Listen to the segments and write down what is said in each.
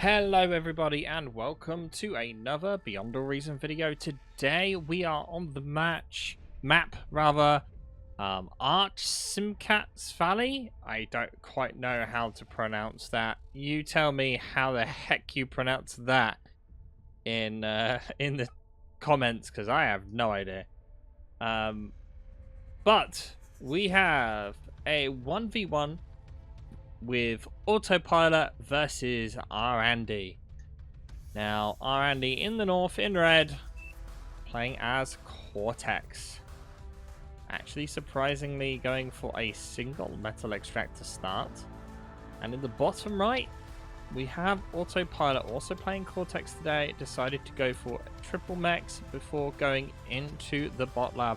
Hello everybody and welcome to another Beyond All Reason video. Today we are on the map Arch Simcats Valley. I don't quite know how to pronounce that. You tell me how the heck you pronounce that in the comments, because I have no idea. But we have a 1v1 with Autopilot versus rAndy. Now, rAndy in the north in red, playing as Cortex. Actually, surprisingly, going for a single metal extract to start. And in the bottom right, we have Autopilot also playing Cortex today. Decided to go for triple mechs before going into the bot lab.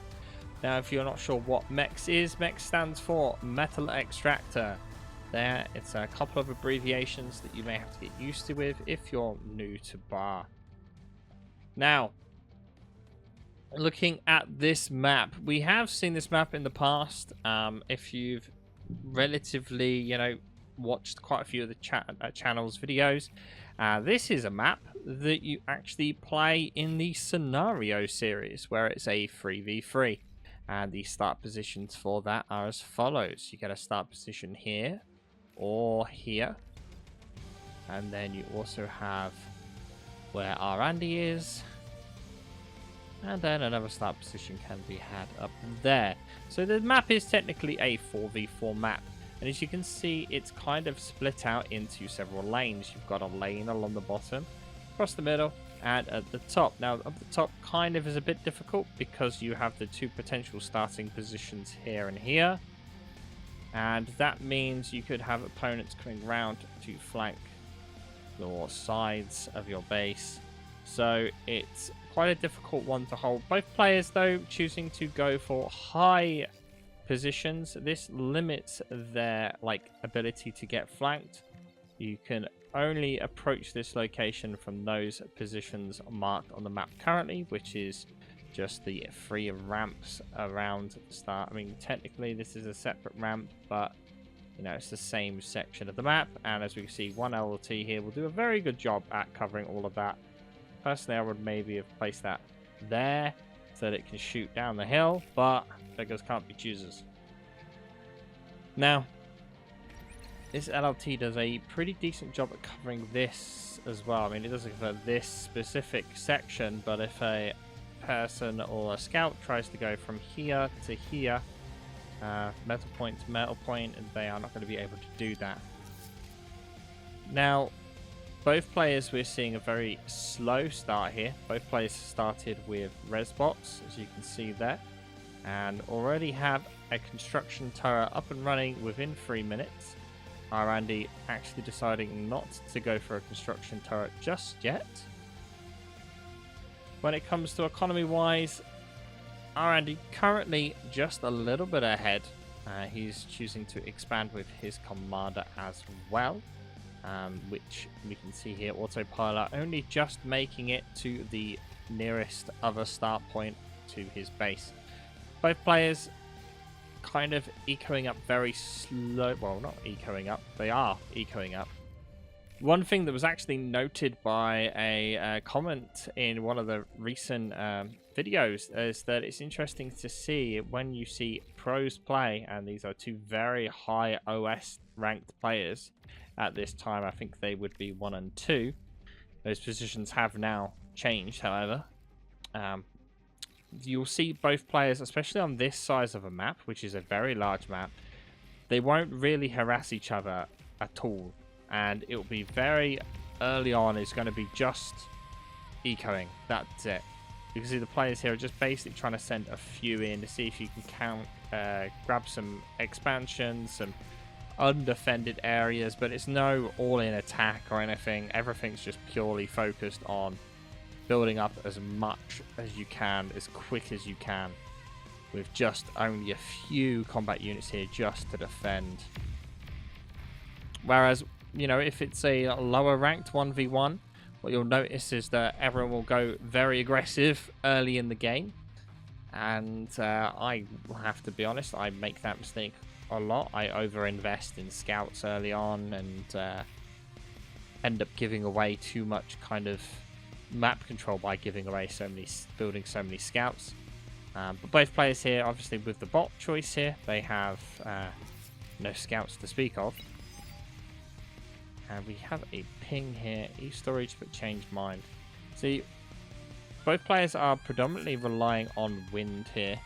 Now, if you're not sure what mechs is, mech stands for metal extractor. There, it's a couple of abbreviations that you may have to get used to with if you're new to bar. Now, looking at this map, we have seen this map in the past. If you've relatively, watched quite a few of the channel's videos, this is a map that you actually play in the scenario series, where it's a 3v3. And the start positions for that are as follows. You get a start position here or here, and then you also have where rAndy is, and then another start position can be had up there. So the map is technically a 4v4 map, and as you can see, it's kind of split out into several lanes. You've got a lane along the bottom, across the middle, and at the top. Now at the top kind of is a bit difficult because you have the two potential starting positions here and here. And that means you could have opponents coming round to flank your sides of your base. So it's quite a difficult one to hold. Both players, though, choosing to go for high positions. This limits their ability to get flanked. You can only approach this location from those positions marked on the map currently, which is just the 3 ramps around the start. I mean, technically this is a separate ramp, but it's the same section of the map. And as we can see, one LT here will do a very good job at covering all of that. Personally, I would maybe have placed that there so that it can shoot down the hill, but beggars can't be choosers. Now, this LLT does a pretty decent job at covering this as well. I mean, it doesn't cover this specific section, but if a person or a scout tries to go from here to here, metal point to metal point, and they are not going to be able to do that. Now, both players, we're seeing a very slow start here. Both players started with res bots, as you can see there, and already have a construction turret up and running within 3 minutes. rAndy actually deciding not to go for a construction turret just yet. When it comes to economy-wise, rAndy currently just a little bit ahead. He's choosing to expand with his commander as well, which we can see here. Autopilot only just making it to the nearest other start point to his base. Both players kind of ecoing up very slow. Well, not ecoing up. They are ecoing up. One thing that was actually noted by a comment in one of the recent videos is that it's interesting to see when you see pros play, and these are two very high OS ranked players at this time. I think they would be 1 and 2. Those positions have now changed, however. You'll see both players, especially on this size of a map, which is a very large map, they won't really harass each other at all. And it will be very early on, it's going to be just ecoing. That's it. You can see the players here are just basically trying to send a few in to see if you can grab some expansions, some undefended areas, but it's no all-in attack or anything. Everything's just purely focused on building up as much as you can, as quick as you can, with just only a few combat units here just to defend. Whereas, if it's a lower ranked 1v1, what you'll notice is that everyone will go very aggressive early in the game. And I have to be honest, I make that mistake a lot. I overinvest in scouts early on, and end up giving away too much kind of map control by giving away building so many scouts. But both players here, obviously with the bot choice here, they have no scouts to speak of. And we have a ping here, e-storage but changed mind. See, both players are predominantly relying on wind here.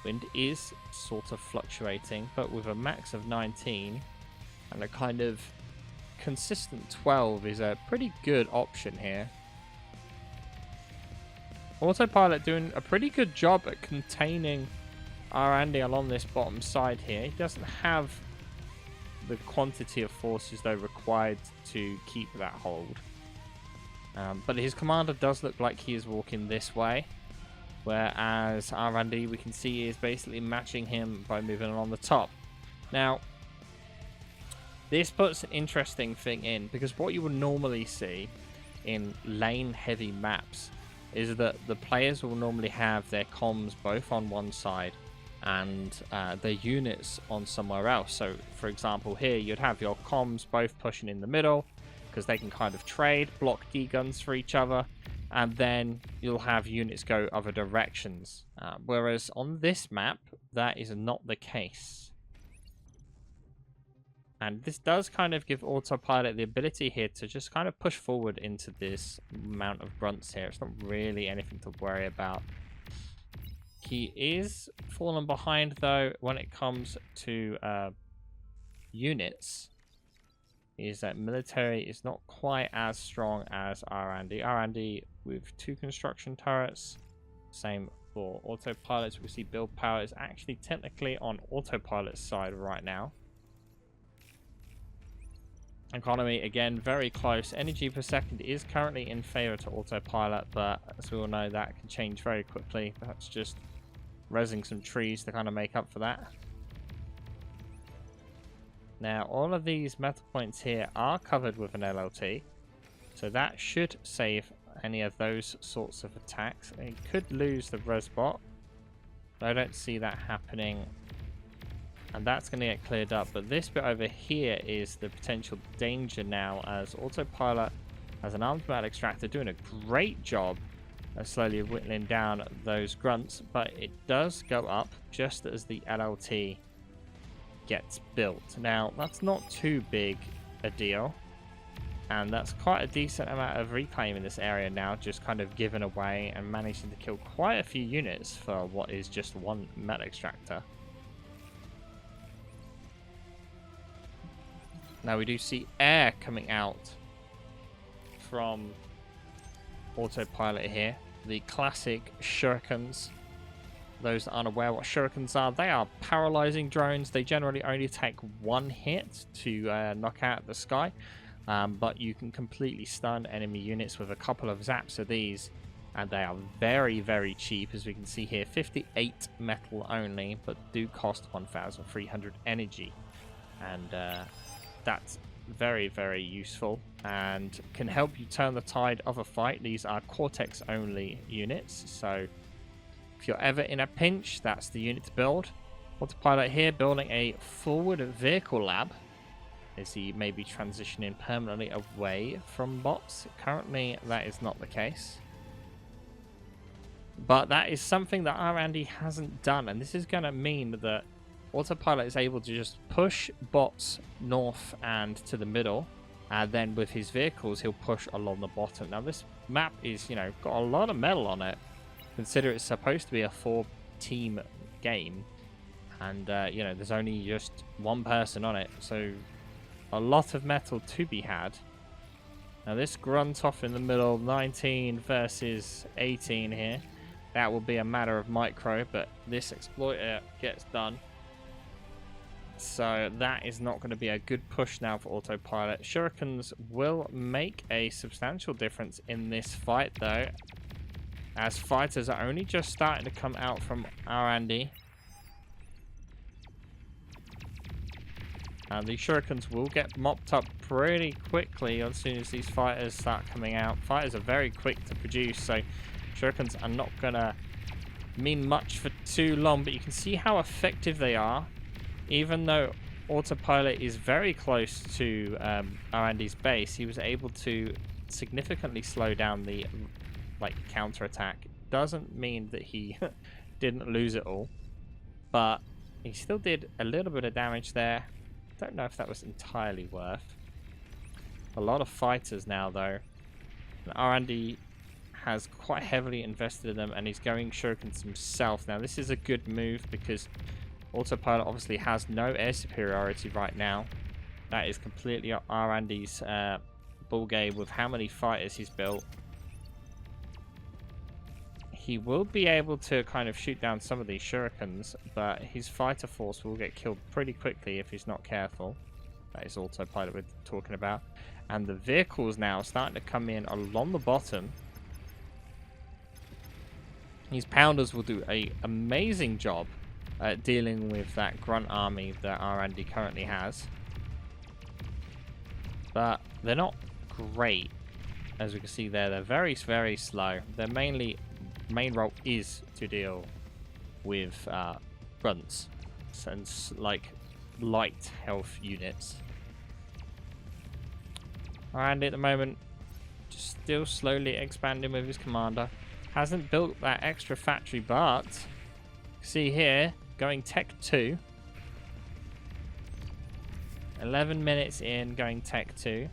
Wind is sort of fluctuating, but with a max of 19 and a kind of consistent 12 is a pretty good option here. Autopilot doing a pretty good job at containing rAndy along this bottom side here. He doesn't have the quantity of forces though required to keep that hold. But his commander does look like he is walking this way, whereas rAndy, we can see, is basically matching him by moving along the top. Now, this puts an interesting thing in, because what you would normally see in lane-heavy maps is that the players will normally have their comms both on one side and their units on somewhere else. So, for example, here you'd have your comms both pushing in the middle, because they can kind of trade, block D-guns for each other, and then you'll have units go other directions. Whereas on this map, that is not the case. And this does kind of give Autopilot the ability here to just kind of push forward into this amount of grunts here. It's not really anything to worry about. He is falling behind, though, when it comes to units. Is that military is not quite as strong as rAndy. rAndy with 2 construction turrets. Same for Autopilot. We see build power is actually technically on Autopilot's side right now. Economy, again, very close. Energy per second is currently in favor to Autopilot, but as we all know, that can change very quickly. That's just resing some trees to kind of make up for that. Now, all of these metal points here are covered with an LLT, so that should save any of those sorts of attacks. It could lose the res bot, but I don't see that happening. And that's going to get cleared up. But this bit over here is the potential danger now, as Autopilot has an armed metal extractor doing a great job of slowly whittling down those grunts. But it does go up just as the LLT gets built. Now, that's not too big a deal. And that's quite a decent amount of reclaim in this area now, just kind of given away and managing to kill quite a few units for what is just one metal extractor. Now we do see air coming out from Autopilot here. The classic shurikens. Those that aren't aware what shurikens are, they are paralyzing drones. They generally only take 1 hit to knock out the sky. But you can completely stun enemy units with a couple of zaps of these. And they are very, very cheap, as we can see here. 58 metal only, but do cost 1,300 energy. And that's very, very useful and can help you turn the tide of a fight. These are Cortex only units, so if you're ever in a pinch, that's the unit to build. Autopilot here building a forward vehicle lab, as he may be transitioning permanently away from bots. Currently that is not the case, but that is something that rAndy hasn't done, and this is going to mean that Autopilot is able to just push bots north and to the middle, and then with his vehicles he'll push along the bottom. Now this map is, you know, got a lot of metal on it. Consider it's supposed to be a 4-team game, and you know, there's only just 1 person on it, so a lot of metal to be had. Now this grunt off in the middle, 19 versus 18 here. That will be a matter of micro, but this exploiter gets done. So that is not going to be a good push now for Autopilot. Shurikens will make a substantial difference in this fight, though, as fighters are only just starting to come out from rAndy. And the shurikens will get mopped up pretty quickly as soon as these fighters start coming out. Fighters are very quick to produce, so shurikens are not going to mean much for too long, but you can see how effective they are. Even though Autopilot is very close to rAndy's base, he was able to significantly slow down the counterattack. Doesn't mean that he didn't lose it all, but he still did a little bit of damage there. Don't know if that was entirely worth. A lot of fighters now though, and rAndy has quite heavily invested in them, and he's going shurikens himself. Now this is a good move because Autopilot obviously has no air superiority right now. That is completely rAndy's ball game with how many fighters he's built. He will be able to kind of shoot down some of these shurikens, but his fighter force will get killed pretty quickly if he's not careful. That is Autopilot we're talking about. And the vehicles now are starting to come in along the bottom. These pounders will do an amazing job at dealing with that grunt army that rAndy currently has. But they're not great. As we can see there, they're very, very slow. Their main role is to deal with grunts and like light health units. rAndy at the moment just still slowly expanding with his commander. Hasn't built that extra factory, but see here, going Tech 2. 11 minutes in, going Tech 2.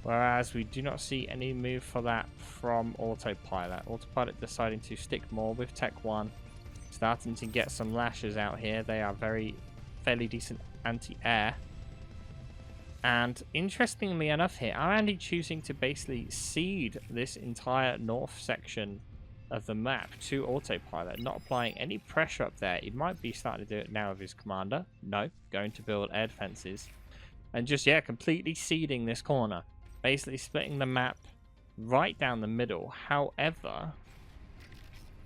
Whereas we do not see any move for that from Autopilot. Autopilot deciding to stick more with Tech 1. Starting to get some lashes out here. They are fairly decent anti-air. And interestingly enough here, rAndy choosing to basically cede this entire north section of the map to Autopilot, not applying any pressure up there. He might be starting to do it now with his commander. No, going to build air defenses. And just, yeah, completely ceding this corner. Basically splitting the map right down the middle. However,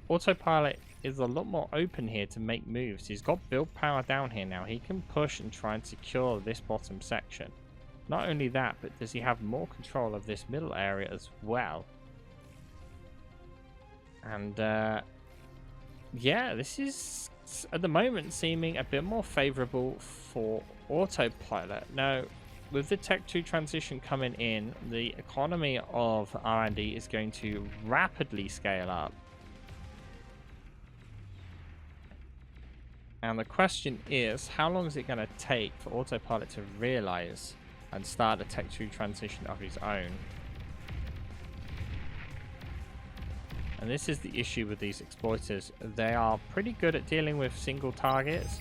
Autopilot is a lot more open here to make moves. He's got build power down here now. He can push and try and secure this bottom section. Not only that, but does he have more control of this middle area as well? And yeah, this is at the moment seeming a bit more favorable for Autopilot. Now, with the Tech 2 transition coming in, the economy of rAndy is going to rapidly scale up. And the question is, how long is it going to take for Autopilot to realize and start a Tech 2 transition of his own? And this is the issue with these exploiters. They are pretty good at dealing with single targets,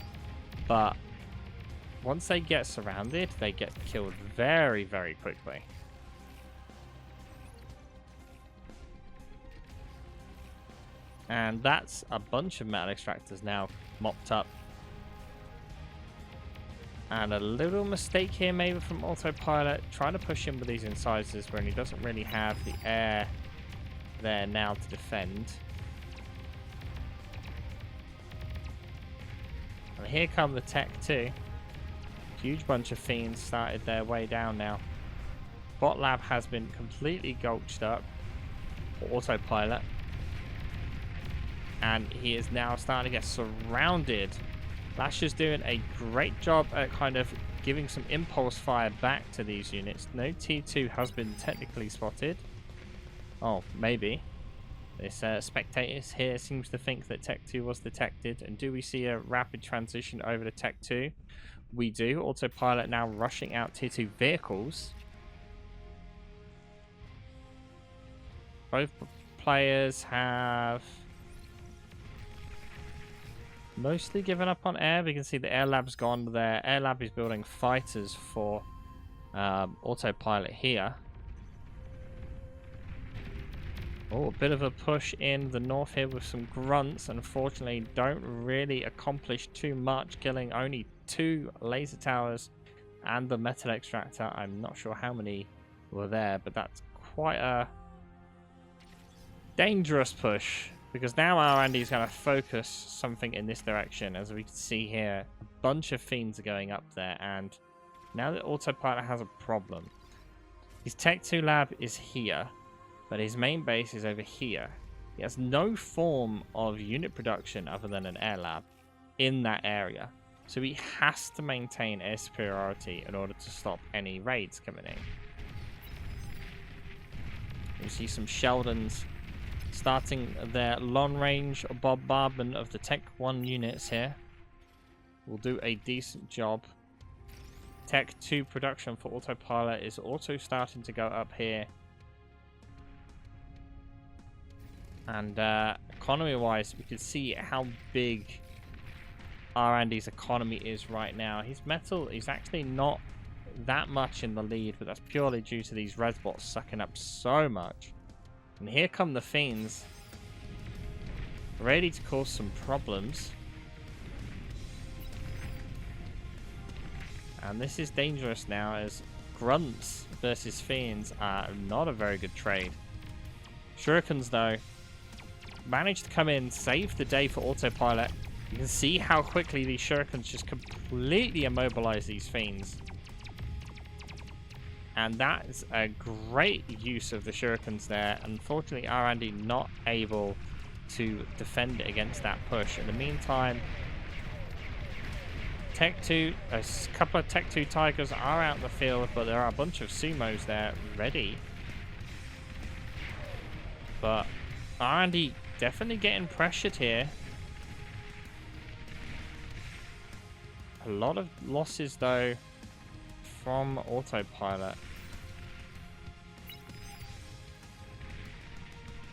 but once they get surrounded, they get killed very, very quickly. And that's a bunch of metal extractors now mopped up. And a little mistake here maybe from Autopilot, trying to push him with these incisors when he doesn't really have the air there now to defend. And here come the Tech 2. Huge bunch of fiends started their way down now. Bot Lab has been completely gulched up for Autopilot. And he is now starting to get surrounded. Lasher's doing a great job at kind of giving some impulse fire back to these units. No T2 has been technically spotted. Oh, maybe. This spectator here seems to think that Tech 2 was detected. And do we see a rapid transition over to Tech 2? We do. Autopilot now rushing out Tier 2 vehicles. Both players have mostly given up on air. We can see the air lab's gone there. Air lab is building fighters for Autopilot here. Oh, a bit of a push in the north here with some grunts. Unfortunately, don't really accomplish too much, killing only 2 laser towers and the metal extractor. I'm not sure how many were there, but that's quite a dangerous push, because now rAndy is going to focus something in this direction. As we can see here, a bunch of fiends are going up there, and now that Autopilot has a problem. His Tech 2 lab is here, but his main base is over here. He has no form of unit production other than an air lab in that area. So he has to maintain air superiority in order to stop any raids coming in. You see some Sheldons starting their long-range bombardment of the Tech 1 units here. Will do a decent job. Tech 2 production for Autopilot is also starting to go up here. And economy-wise, we can see how big rAndy's economy is right now. His metal is actually not that much in the lead, but that's purely due to these Resbots sucking up so much. And here come the Fiends, ready to cause some problems. And this is dangerous now, as Grunts versus Fiends are not a very good trade. Shurikens, though, managed to come in, save the day for Autopilot. You can see how quickly these Shurikens just completely immobilize these Fiends. And that is a great use of the Shurikens there. Unfortunately, rAndy not able to defend it against that push. In the meantime, Tech 2, a couple of Tech 2 Tigers are out in the field, but there are a bunch of Sumos there ready. But rAndy definitely getting pressured here. A lot of losses, though, from Autopilot.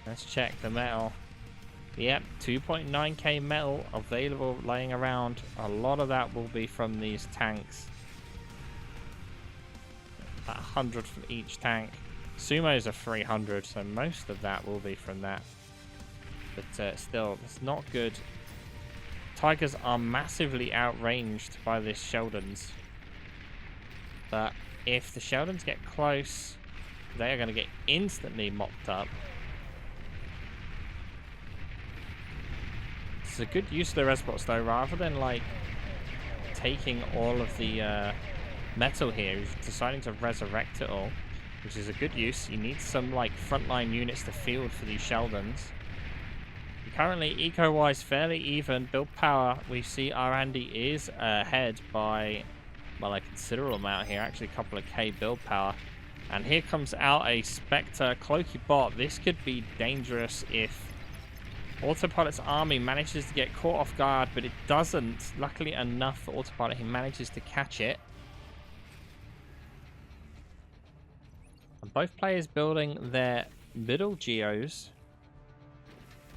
Let's check the metal. Yep, 2.9k metal available laying around. A lot of that will be from these tanks. About 100 from each tank. Sumos are 300, so most of that will be from that. But still, it's not good. Tigers are massively outranged by this Sheldons. But if the Sheldons get close, they are going to get instantly mopped up. It's a good use of the Resbots, though, rather than like taking all of the metal here. He's deciding to resurrect it all, which is a good use. You need some like frontline units to field for these Sheldons. Currently, eco-wise, fairly even. Build power, we see rAndy is ahead by, well, a considerable amount here. Actually, a couple of K build power. And here comes out a Spectre Cloaky bot. This could be dangerous if Autopilot's army manages to get caught off guard, but it doesn't. Luckily enough for Autopilot, he manages to catch it. And both players building their middle geos.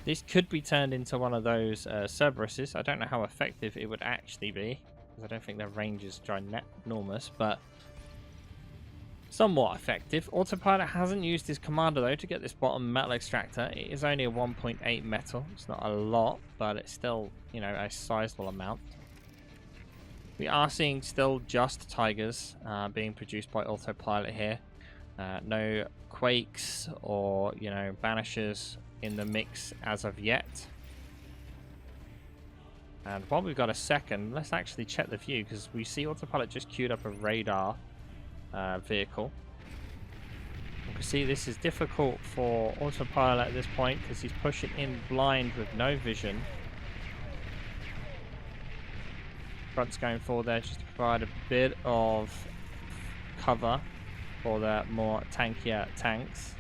This could be turned into one of those Cerberuses. I don't know how effective it would actually be, because I don't think their range is ginormous, but somewhat effective. Autopilot hasn't used his commander, though, to get this bottom metal extractor. It is only a 1.8 metal. It's not a lot, but it's still, you know, a sizable amount. We are seeing still just Tigers being produced by Autopilot here. No Quakes or, you know, Banishers in the mix as of yet. And while we've got a second, let's actually check the view, because we see Autopilot just queued up a radar vehicle. You can see this is difficult for Autopilot at this point, because he's pushing in blind with no vision. Front's going forward there just to provide a bit of cover for the more tankier tanks.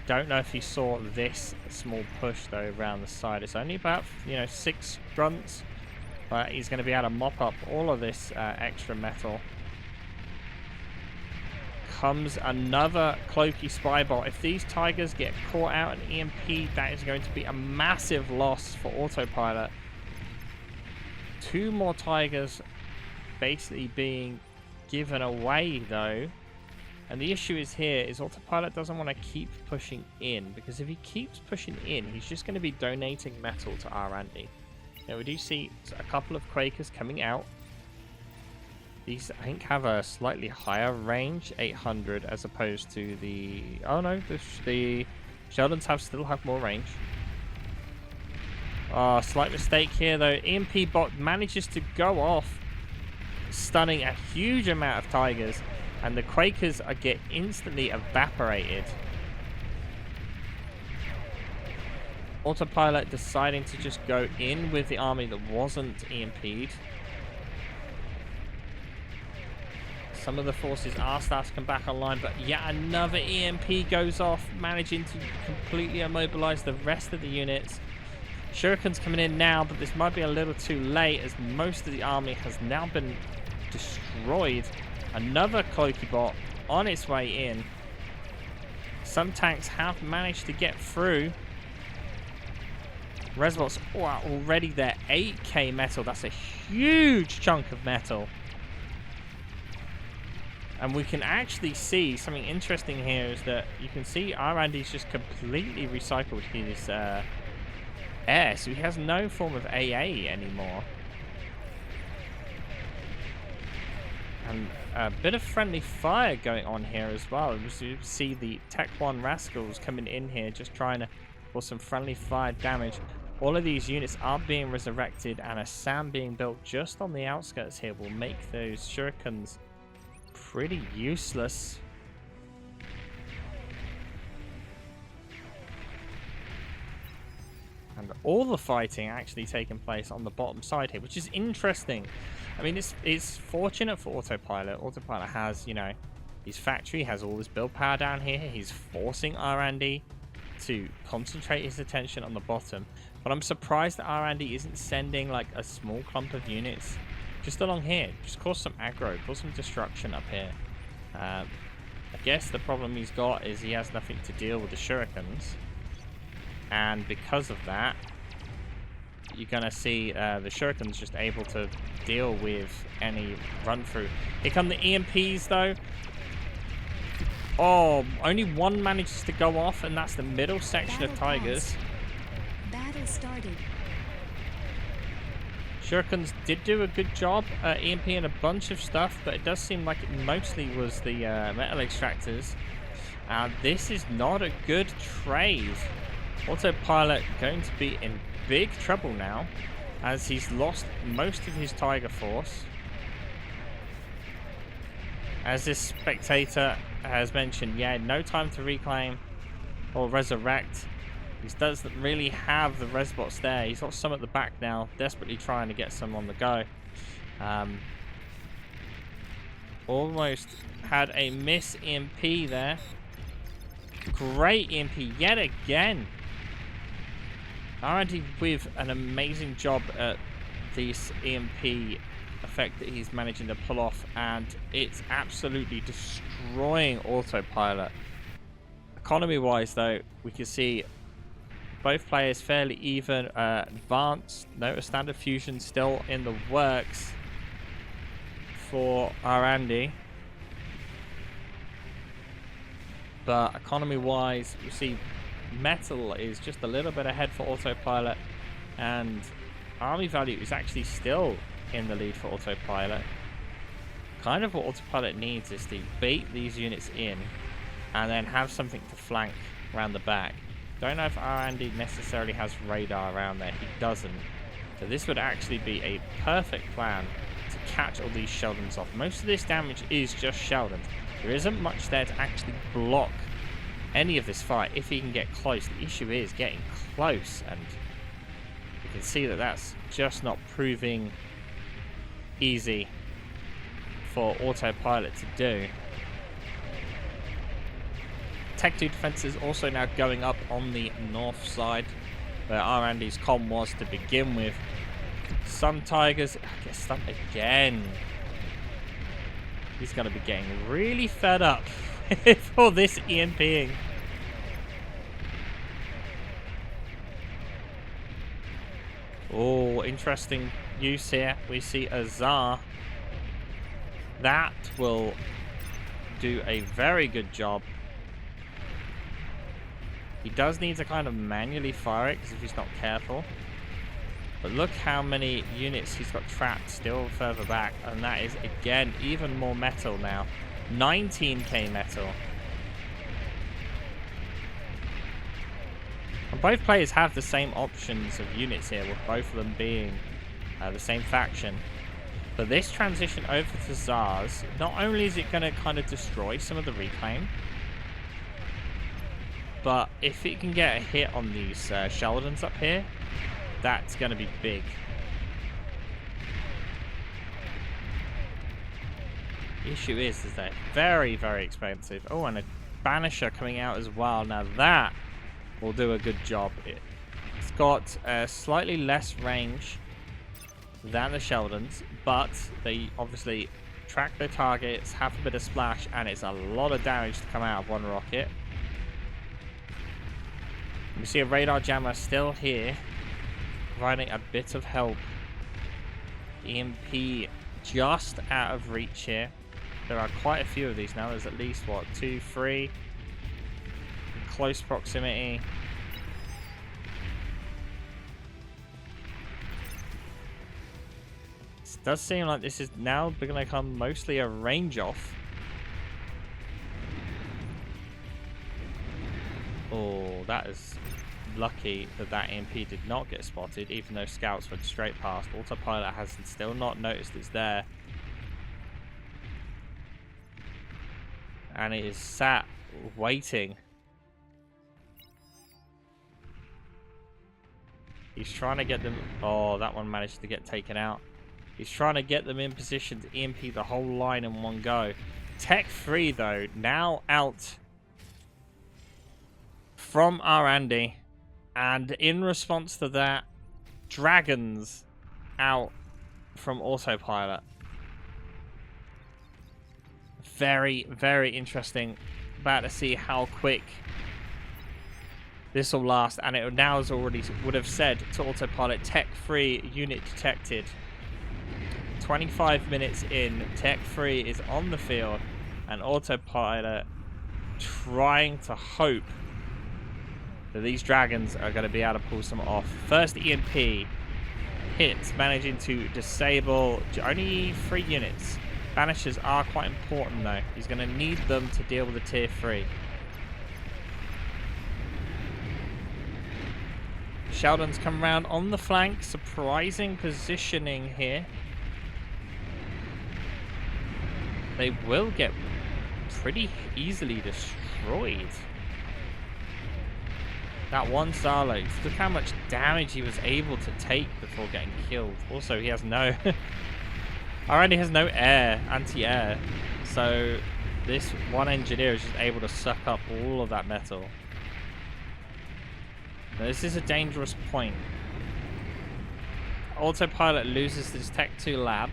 Don't know if he saw this small push, though, around the side. It's only about, you know, 6 grunts, but he's going to be able to mop up all of this extra metal. Comes another Cloaky Spybot. If these Tigers get caught out in EMP, that is going to be a massive loss for Autopilot. 2 more Tigers basically being given away, though. And the issue is here is Autopilot doesn't want to keep pushing in, because if he keeps pushing in, he's just going to be donating metal to rAndy. Now, we do see a couple of Quakers coming out. These, I think, have a slightly higher range, 800, as opposed to the... Oh, no, the Sheldons still have more range. Oh, slight mistake here, though. EMP bot manages to go off, stunning a huge amount of Tigers. And the Quakers get instantly evaporated. Autopilot deciding to just go in with the army that wasn't EMP'd. Some of the forces are starting to come back online, but yet another EMP goes off, managing to completely immobilize the rest of the units. Shuriken's coming in now, but this might be a little too late as most of the army has now been destroyed. Another Cloaky bot on its way in. Some tanks have managed to get through. Resbots are already there. 8k metal. That's a huge chunk of metal. And we can actually see something interesting here is that you can see rAndy's just completely recycled his air. So he has no form of AA anymore. And a bit of friendly fire going on here as well. You see the Tech 1 Rascals coming in here just trying to for some friendly fire damage. All of these units are being resurrected, and a SAM being built just on the outskirts here will make those shurikens pretty useless. And all the fighting actually taking place on the bottom side here, which is interesting. I mean, it's fortunate for Autopilot. Autopilot has, you know, his factory has all this build power down here. He's forcing rAndy to concentrate his attention on the bottom. But I'm surprised that rAndy isn't sending like a small clump of units just along here. Just cause some aggro, cause some destruction up here. I guess the problem he's got is he has nothing to deal with the shurikens. And because of that, you're going to see the shurikens just able to deal with any run through. Here come the EMPs though. Oh, only one manages to go off, and that's the middle section of Tigers. Battle started. Shurikens did do a good job EMPing a bunch of stuff, but it does seem like it mostly was the metal extractors. This is not a good trade. Autopilot going to be in big trouble now, as he's lost most of his Tiger force. As this spectator has mentioned, yeah, no time to reclaim or resurrect. He doesn't really have the resbots there. He's got some at the back now, desperately trying to get some on the go. Almost had a miss EMP there. Great EMP yet again. rAndy with an amazing job at this EMP effect that he's managing to pull off, and it's absolutely destroying Autopilot. Economy wise though, we can see both players fairly even. Advanced, notice standard fusion still in the works for rAndy, but economy wise you see metal is just a little bit ahead for Autopilot, and army value is actually still in the lead for Autopilot. Kind of what Autopilot needs is to bait these units in and then have something to flank around the back. Don't know if rAndy necessarily has radar around there. He doesn't. So this would actually be a perfect plan to catch all these Sheldons off. Most of this damage is just Sheldons. There isn't much there to actually block any of this fight if he can get close. The issue is getting close, and you can see that that's just not proving easy for Autopilot to do. Tech 2 defenses also now going up on the north side where rAndy's comm was to begin with. Some Tigers get stumped again. He's going to be getting really fed up for this EMPing. Oh, interesting use here. We see a Tsar. That will do a very good job. He does need to kind of manually fire it, because if he's not careful. But look how many units he's got trapped still further back, and that is again even more metal now. 19k metal. And both players have the same options of units here, with both of them being the same faction. But this transition over to Tsars, not only is it going to kind of destroy some of the reclaim, but if it can get a hit on these Sheldons up here, that's going to be big. The issue is they're very, very expensive. Oh, and a Banisher coming out as well. Now that will do a good job. It's got slightly less range than the Sheldons, but they obviously track their targets, have a bit of splash, and it's a lot of damage to come out of one rocket. We see a radar jammer still here, providing a bit of help. EMP just out of reach here. There are quite a few of these now. There's at least, what, 2, 3 in close proximity. It does seem like this is now going to become mostly a range off. Oh, that is lucky that that EMP did not get spotted, even though scouts went straight past. Autopilot has still not noticed it's there. And it is sat waiting. He's trying to get them. Oh, that one managed to get taken out. He's trying to get them in position to EMP the whole line in one go. Tech 3, though, now out from rAndy. And in response to that, Dragons out from Autopilot. Very, very interesting. About to see how quick this will last. And it now has already would have said to Autopilot, Tech 3 unit detected. 25 minutes in, Tech 3 is on the field, and Autopilot trying to hope that these Dragons are going to be able to pull some off. First EMP hits, managing to disable only 3 units. Banishers are quite important though. He's going to need them to deal with the tier 3. Sheldon's come around on the flank. Surprising positioning here. They will get pretty easily destroyed. That one Starlight, look how much damage he was able to take before getting killed. Also, he has no... rAndy has no air, anti-air. So this one engineer is just able to suck up all of that metal. Now, this is a dangerous point. Autopilot loses this Tech 2 lab.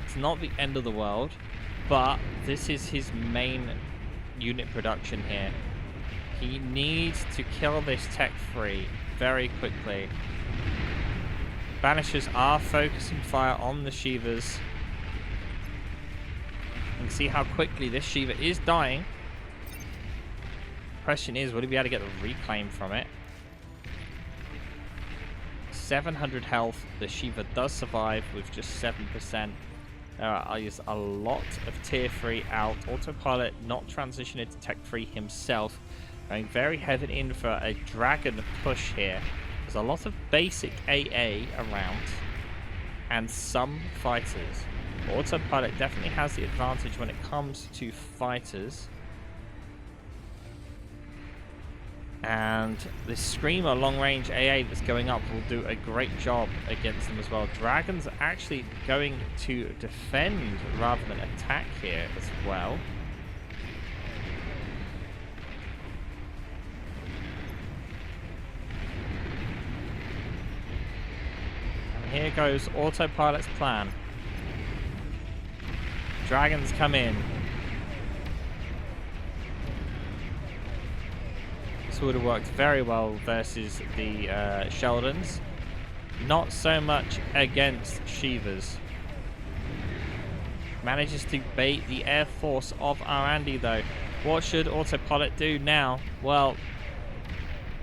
It's not the end of the world, but this is his main unit production here. He needs to kill this Tech 3 very quickly. Banishers are focusing fire on the Shivas. You can see how quickly this Shiva is dying. Question is, will he be able to get the reclaim from it? 700 health. The Shiva does survive with just 7%. There is a lot of tier 3 out. Autopilot not transitioning to Tech 3 himself. Going very heavy in for a dragon push here. There's a lot of basic AA around and some fighters. Autopilot definitely has the advantage when it comes to fighters. And this Screamer long-range AA that's going up will do a great job against them as well. Dragons are actually going to defend rather than attack here as well. Here goes Autopilot's plan. Dragons come in. This would have worked very well versus the Sheldons. Not so much against Shivas. Manages to bait the Air Force of rAndy though. What should Autopilot do now? Well,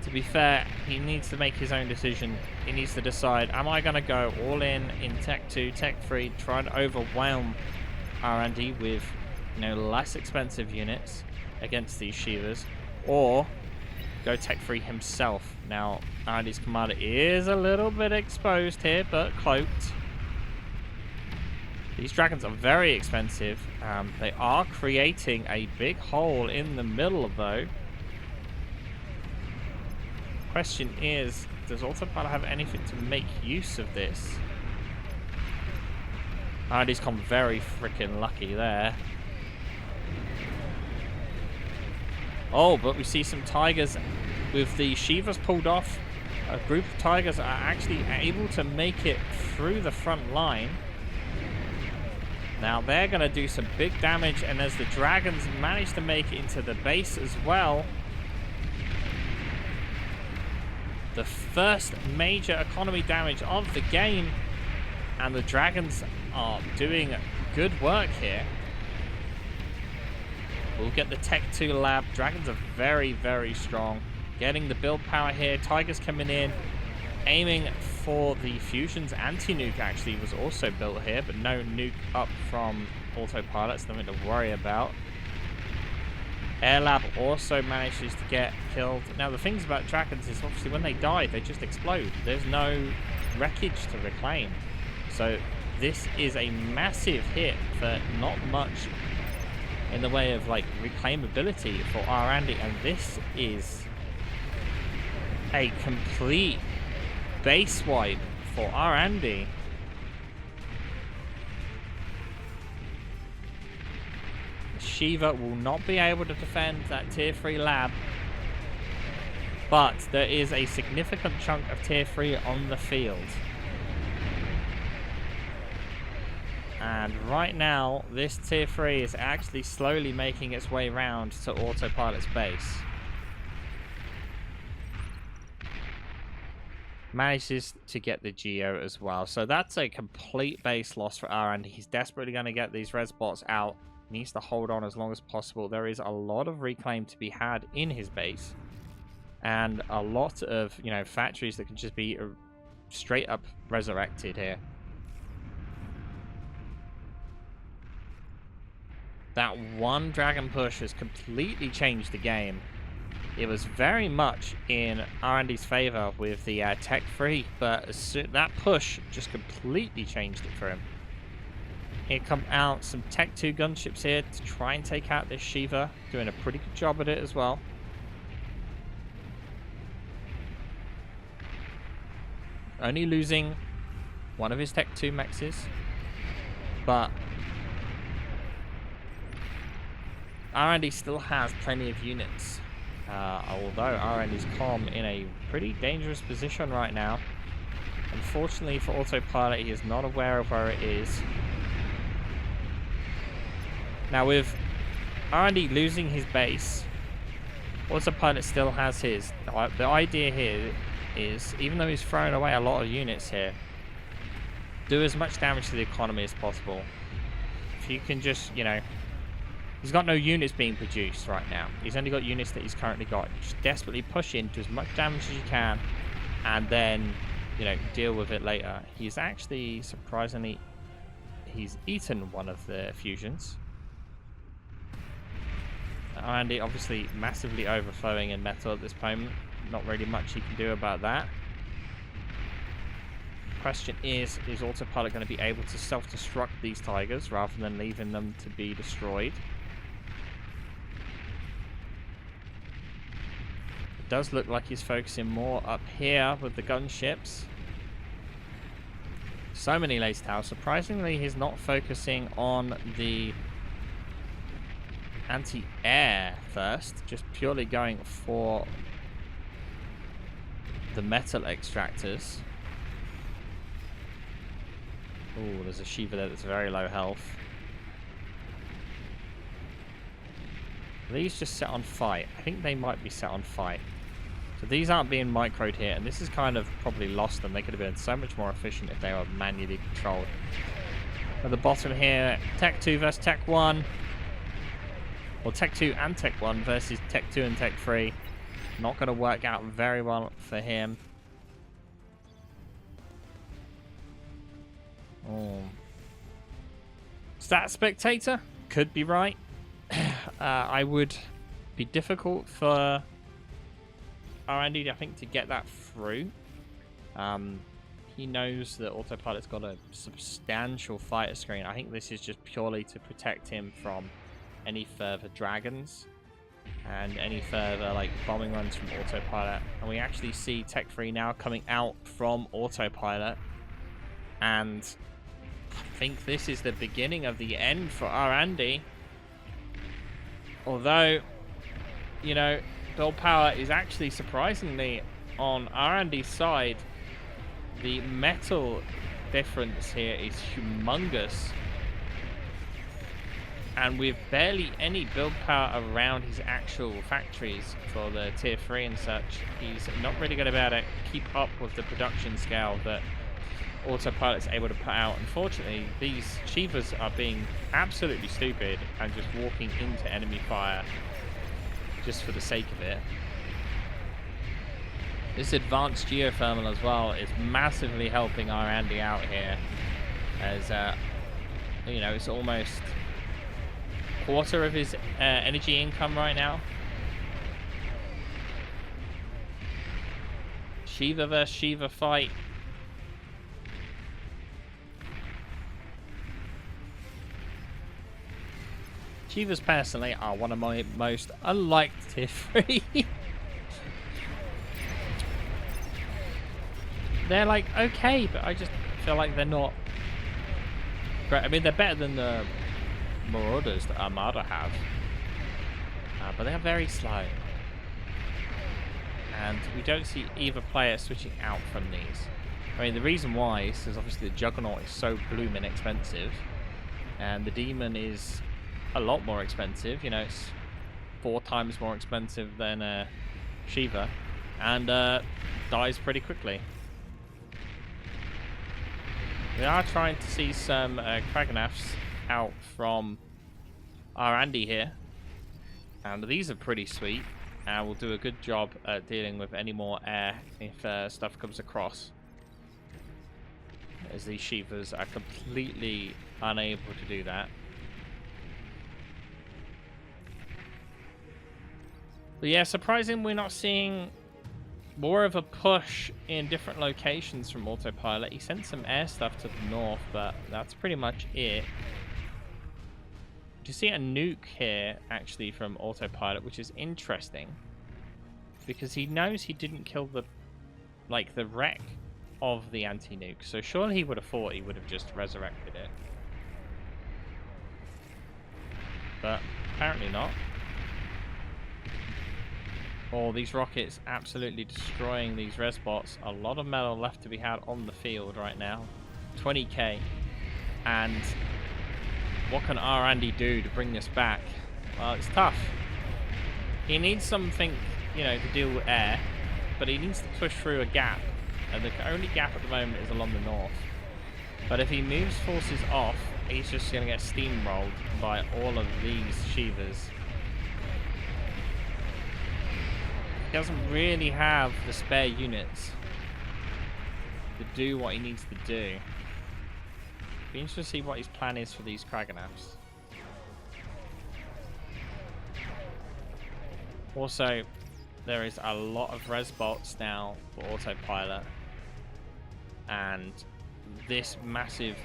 to be fair, he needs to make his own decision. He needs to decide, am I going to go all in Tech 2, Tech 3, try and overwhelm rAndy with, less expensive units against these Shivas, or go Tech 3 himself. Now, rAndy's commander is a little bit exposed here, but cloaked. These Dragons are very expensive. They are creating a big hole in the middle, though. Question is, does Autopilot have anything to make use of this? Andy's come very freaking lucky there. Oh, but we see some Tigers with the Shivas pulled off. A group of Tigers are actually able to make it through the front line. Now they're going to do some big damage, and as the Dragons manage to make it into the base as well, the first major economy damage of the game, and the Dragons are doing good work here. We'll get the Tech 2 lab. Dragons are very, very strong. Getting the build power here. Tigers coming in, aiming for the Fusion's anti-nuke. Actually was also built here, but no nuke up from Autopilot, so nothing to worry about. Air Lab also manages to get killed. Now the things about Dragons is obviously when they die, they just explode. There's no wreckage to reclaim. So this is a massive hit for not much in the way of like reclaimability for rAndy, and this is a complete base wipe for rAndy. Shiva will not be able to defend that tier 3 lab, but there is a significant chunk of tier 3 on the field. And right now, this tier 3 is actually slowly making its way round to Autopilot's base. Manages to get the Geo as well. So that's a complete base loss for rAndy. He's desperately going to get these res bots out. Needs to hold on as long as possible. There is a lot of reclaim to be had in his base. And a lot of, you know, factories that can just be straight up resurrected here. That one dragon push has completely changed the game. It was very much in rAndy's favor with the Tech 3, but that push just completely changed it for him. Here come out some Tech 2 gunships here to try and take out this Shiva. Doing a pretty good job at it as well. Only losing one of his Tech 2 mexes, but rAndy still has plenty of units. Although rAndy's calm in a pretty dangerous position right now. Unfortunately for Autopilot, he is not aware of where it is. Now with rAndy losing his base, Autopilot still has his. The idea here is, even though he's throwing away a lot of units here, do as much damage to the economy as possible. If you can just, you know, he's got no units being produced right now. He's only got units that he's currently got. Just desperately push in, do as much damage as you can, and then, you know, deal with it later. He's actually, surprisingly, he's eaten one of the fusions. rAndy obviously massively overflowing in metal at this moment. Not really much he can do about that. Question is Autopilot going to be able to self-destruct these Tigers rather than leaving them to be destroyed? It does look like he's focusing more up here with the gunships. So many laser towers. Surprisingly, he's not focusing on the anti-air first, just purely going for the metal extractors. Oh, there's a Shiva there that's very low health. Are these just set on fight? I think they might be set on fight. So these aren't being microed here, and this is kind of probably lost them. They could have been so much more efficient if they were manually controlled. At the bottom here, Tech 2 versus Tech 1. Or Tech 2 and Tech 1 versus Tech 2 and Tech 3. Not going to work out very well for him. Oh. Stat Spectator? Could be right. I would be difficult for rAndy, I think, to get that through. He knows that Autopilot's got a substantial fighter screen. I think this is just purely to protect him from any further dragons. and any further like bombing runs from Autopilot. And we actually see Tech 3 now coming out from Autopilot, and I think this is the beginning of the end for rAndy. Although, you know, build power is actually surprisingly on rAndy's side. The metal difference here is humongous, and with barely any build power around his actual factories for the tier 3 and such, he's not really going to be able to keep up with the production scale that Autopilot's able to put out. Unfortunately, these Shivas are being absolutely stupid and just walking into enemy fire just for the sake of it. This advanced geothermal as well is massively helping rAndy out here, as you know, it's almost a quarter of his energy income right now. Shiva versus Shiva fight. Shivas personally are one of my most unliked tier 3. They're like okay, but I just feel like they're not great. I mean, they're better than the Marauders that Armada have, but they're very slow, and we don't see either player switching out from these. I mean, the reason why is because obviously the Juggernaut is so blooming expensive, and the Demon is a lot more expensive. You know, it's 4 times more expensive than Shiva, and dies pretty quickly. We are trying to see some Kraganafs out from rAndy here, and these are pretty sweet, and we'll do a good job at dealing with any more air if stuff comes across, as these Shivas are completely unable to do that. But yeah, surprising we're not seeing more of a push in different locations from Autopilot. He sent some air stuff to the north, but that's pretty much it. You see a nuke here, actually, from Autopilot, which is interesting, because he knows he didn't kill the wreck of the anti-nuke. So surely he would have thought he would have just resurrected it, but apparently not. Oh, these rockets absolutely destroying these res bots. A lot of metal left to be had on the field right now. 20k. And what can rAndy do to bring this back? Well, it's tough. He needs something, you know, to deal with air, but he needs to push through a gap. And the only gap at the moment is along the north. But if he moves forces off, he's just going to get steamrolled by all of these Shivas. He doesn't really have the spare units to do what he needs to do. Be interesting to see what his plan is for these Kraganafs. Also, there is a lot of res bots now for Autopilot, and this massive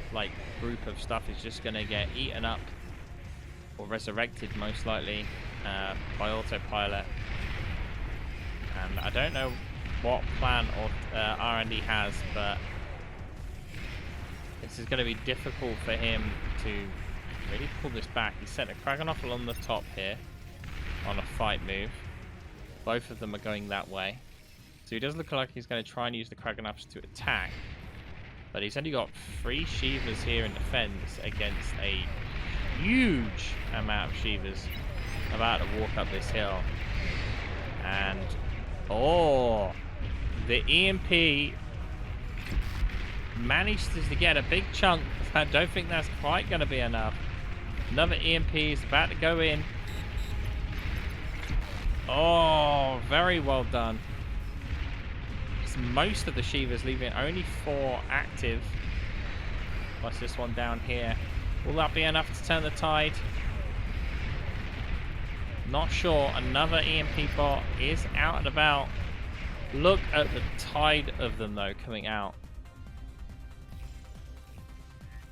group of stuff is just going to get eaten up or resurrected most likely by Autopilot. And I don't know what plan rAndy has, but this is going to be difficult for him to really pull this back. He sent a Kraganoff along the top here on a fight move. Both of them are going that way. So he does look like he's going to try and use the Kraganoffs to attack. But he's only got 3 Shivas here in defense against a huge amount of Shivas about to walk up this hill. And oh, the EMP managed to get a big chunk. I don't think that's quite going to be enough. Another EMP is about to go in. Oh, very well done. It's most of the Shivas, leaving only 4 active. Plus this one down here. Will that be enough to turn the tide? Not sure. Another EMP bot is out and about. Look at the tide of them though coming out.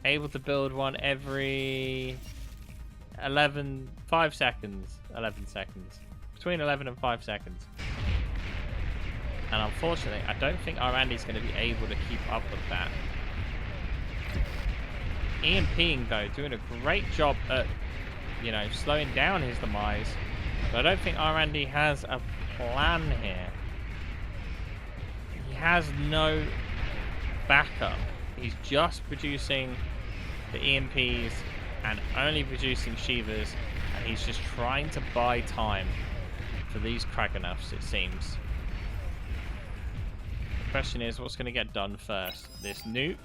Able to build one every 11 seconds. between 11 and 5 seconds. And unfortunately, I don't think our rAndy's going to be able to keep up with that. EMPing, though, doing a great job at, you know, slowing down his demise. But I don't think our rAndy has a plan here. He has no backup. He's just producing the EMPs and only producing Shivas, and he's just trying to buy time for these Kragenuffs, it seems. The question is, what's going to get done first? This nuke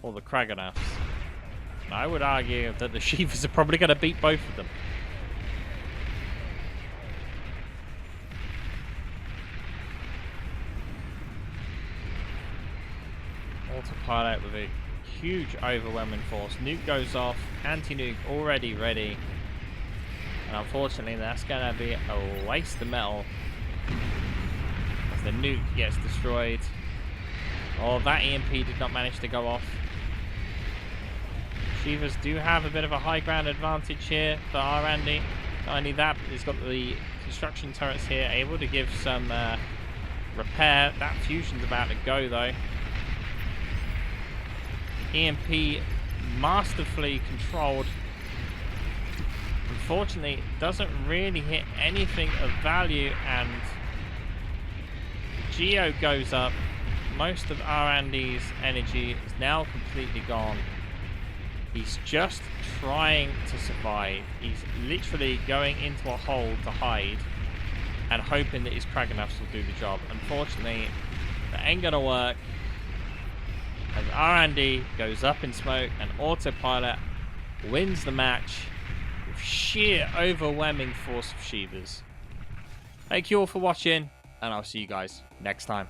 or the Kragenuffs? And I would argue that the Shivas are probably going to beat both of them. Autopilot with a huge overwhelming force. Nuke goes off. Anti-nuke already ready. And unfortunately, that's going to be a waste of metal as the nuke gets destroyed. Oh, that EMP did not manage to go off. Shivas do have a bit of a high ground advantage here for our rAndy. Not only that, but he's got the construction turrets here, able to give some repair. That fusion's about to go, though. EMP masterfully controlled. Unfortunately, it doesn't really hit anything of value, and Geo goes up. Most of our rAndy's energy is now completely gone. He's just trying to survive. He's literally going into a hole to hide and hoping that his Kragenuffs will do the job. Unfortunately, that ain't gonna work, as our rAndy goes up in smoke and Autopilot wins the match with sheer overwhelming force of Shivas. Thank you all for watching, and I'll see you guys next time.